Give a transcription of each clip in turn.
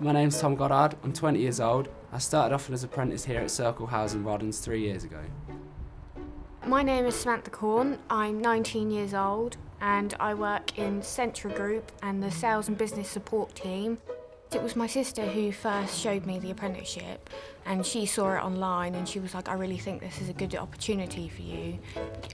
My name's Tom Goddard, I'm 20 years old. I started off as an apprentice here at Circle House in Roddens 3 years ago. My name is Samantha Corn, I'm 19 years old and I work in Centra Group and the sales and business support team. It was my sister who first showed me the apprenticeship and she saw it online and she was like, I really think this is a good opportunity for you.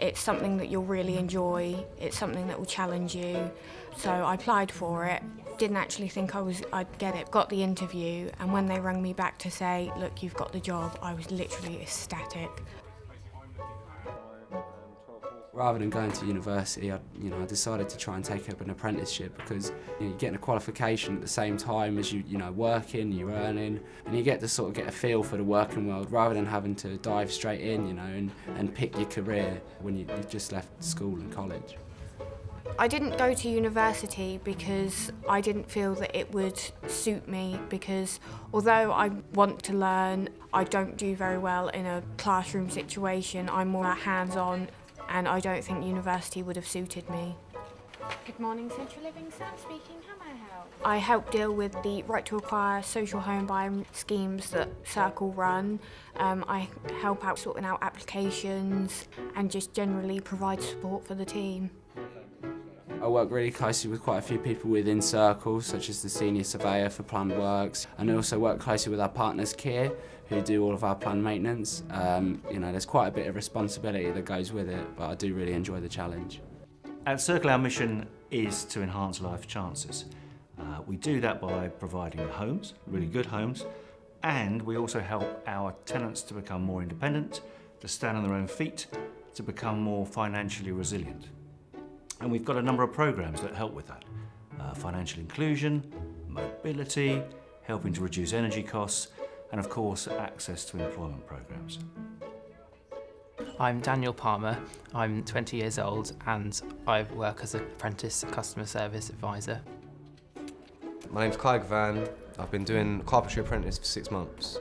It's something that you'll really enjoy, it's something that will challenge you. So I applied for it, didn't actually think I'd get it, got the interview, and when they rang me back to say, look, you've got the job, I was literally ecstatic. Rather than going to university, I decided to try and take up an apprenticeship because you're getting a qualification at the same time as you're working, you're earning, and you get to sort of get a feel for the working world rather than having to dive straight in, and pick your career when you've just left school and college. I didn't go to university because I didn't feel that it would suit me, because although I want to learn, I don't do very well in a classroom situation. I'm more hands-on, and I don't think university would have suited me. Good morning, Central Living. Sam speaking. How may I help? I help deal with the right to acquire social home buying schemes that Circle run. I help out sorting out applications and just generally provide support for the team. I work really closely with quite a few people within Circle, such as the senior surveyor for planned works, and I also work closely with our partners Kia, who do all of our planned maintenance. There's quite a bit of responsibility that goes with it, but I do really enjoy the challenge. At Circle, our mission is to enhance life chances. We do that by providing homes, really good homes, and we also help our tenants to become more independent, to stand on their own feet, to become more financially resilient. And we've got a number of programs that help with that. Financial inclusion, mobility, helping to reduce energy costs, and of course access to employment programs. I'm Daniel Palmer, I'm 20 years old and I work as an apprentice customer service advisor. My name's Kai Van. I've been doing carpentry apprentice for 6 months.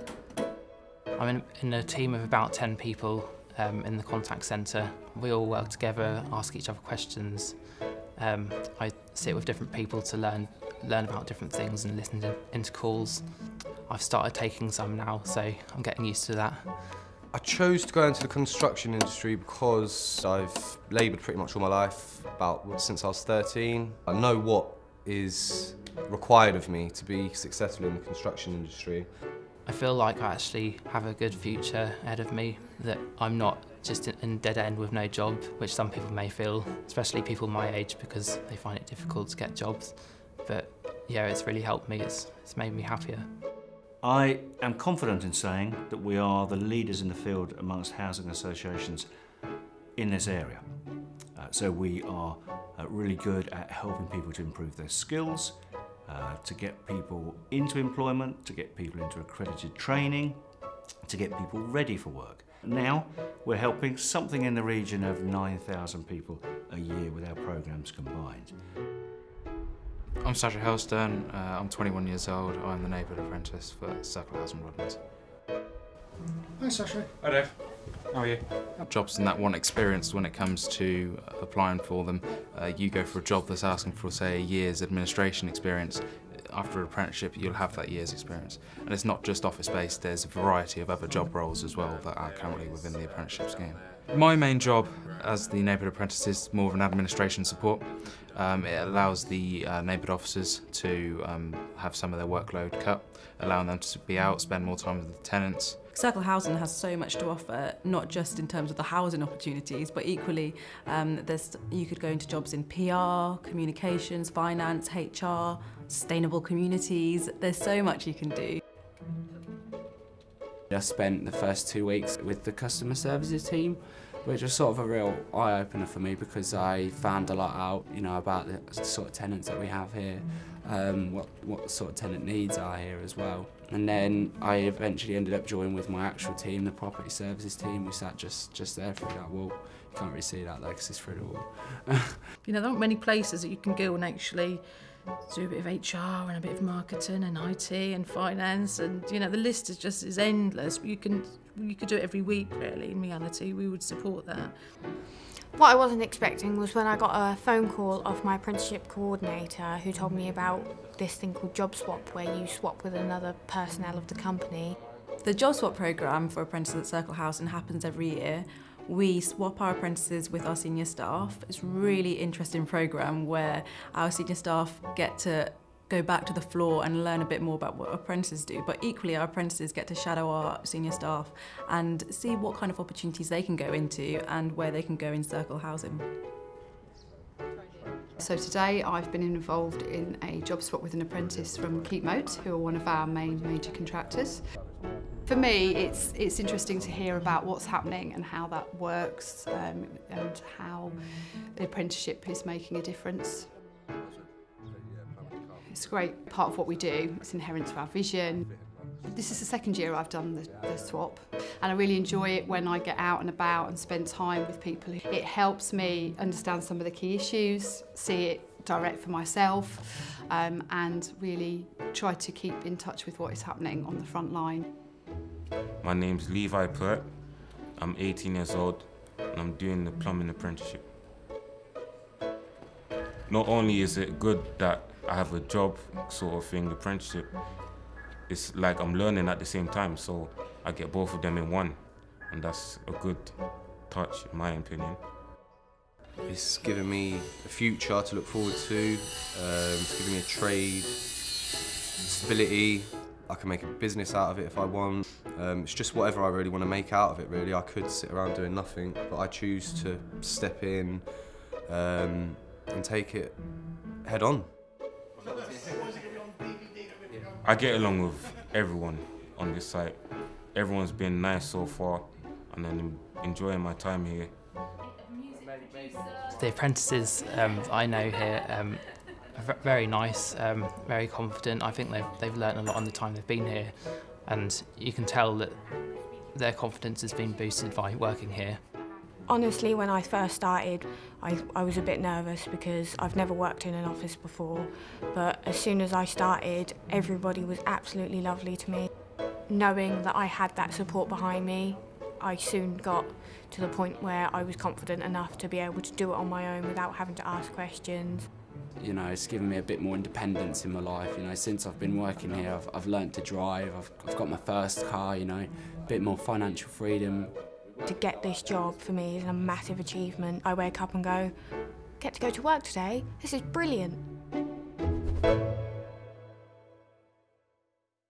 I'm in a team of about 10 people in the contact centre. We all work together, ask each other questions. I sit with different people to learn about different things and listen into calls. I've started taking some now, so I'm getting used to that. I chose to go into the construction industry because I've laboured pretty much all my life, since I was 13. I know what is required of me to be successful in the construction industry. I feel like I actually have a good future ahead of me, that I'm not just in dead end with no job, which some people may feel, especially people my age, because they find it difficult to get jobs. But yeah, it's really helped me, it's made me happier. I am confident in saying that we are the leaders in the field amongst housing associations in this area. So we are really good at helping people to improve their skills, to get people into employment, to get people into accredited training, to get people ready for work. Now we're helping something in the region of 9,000 people a year with our programs combined. I'm Sasha Hellstern, I'm 21 years old, I'm the neighbourhood apprentice for Circle House in Roddens. Hi Sasha. Hi Dave, how are you? Jobs in that want experience when it comes to applying for them. You go for a job that's asking for, say, a year's administration experience. After an apprenticeship, you'll have that year's experience. And it's not just office-based, there's a variety of other job roles as well that are currently within the apprenticeship scheme. My main job as the neighbourhood apprentice is more of an administration support. It allows the neighbourhood officers to have some of their workload cut, allowing them to be out, spend more time with the tenants. Circle Housing has so much to offer, not just in terms of the housing opportunities, but equally you could go into jobs in PR, communications, finance, HR, sustainable communities. There's so much you can do. I spent the first 2 weeks with the customer services team, which was sort of a real eye-opener for me because I found a lot out, about the sort of tenants that we have here, what sort of tenant needs are here as well. And then I eventually ended up joining with my actual team, the property services team. We sat just there through that wall. You can't really see that though because it's through the wall. There aren't many places that you can go and actually do a bit of HR and a bit of marketing and IT and finance, and the list is endless. You could do it every week really. In reality, we would support that. What I wasn't expecting was when I got a phone call off my apprenticeship coordinator who told me about this thing called job swap, where you swap with another personnel of the company. The job swap programme for apprentices at Circle House happens every year. We swap our apprentices with our senior staff. It's a really interesting programme where our senior staff get to go back to the floor and learn a bit more about what apprentices do, but equally our apprentices get to shadow our senior staff and see what kind of opportunities they can go into and where they can go in Circle Housing. So today I've been involved in a job swap with an apprentice from Keepmoat, who are one of our main major contractors. For me, it's interesting to hear about what's happening and how that works, and how the apprenticeship is making a difference. It's a great part of what we do. It's inherent to our vision. This is the second year I've done the swap, and I really enjoy it when I get out and about and spend time with people. It helps me understand some of the key issues, see it direct for myself, and really try to keep in touch with what is happening on the front line. My name's Levi Pert. I'm 18 years old and I'm doing the plumbing apprenticeship. Not only is it good that I have a job sort of thing, apprenticeship, it's like I'm learning at the same time, so I get both of them in one, and that's a good touch in my opinion. It's given me a future to look forward to, it's given me a trade, stability. I can make a business out of it if I want. It's just whatever I really want to make out of it, really. I could sit around doing nothing, but I choose to step in and take it head on. I get along with everyone on this site. Everyone's been nice so far, and I'm enjoying my time here. The apprentices I know here are very nice, very confident. I think they've learnt a lot on the time they've been here, and you can tell that their confidence has been boosted by working here. Honestly, when I first started, I was a bit nervous because I've never worked in an office before, but as soon as I started, everybody was absolutely lovely to me. Knowing that I had that support behind me, I soon got to the point where I was confident enough to be able to do it on my own without having to ask questions. You know, it's given me a bit more independence in my life. You know, since I've been working here, I've learnt to drive, I've got my first car, you know, a bit more financial freedom. To get this job for me is a massive achievement. I wake up and go, get to go to work today? This is brilliant.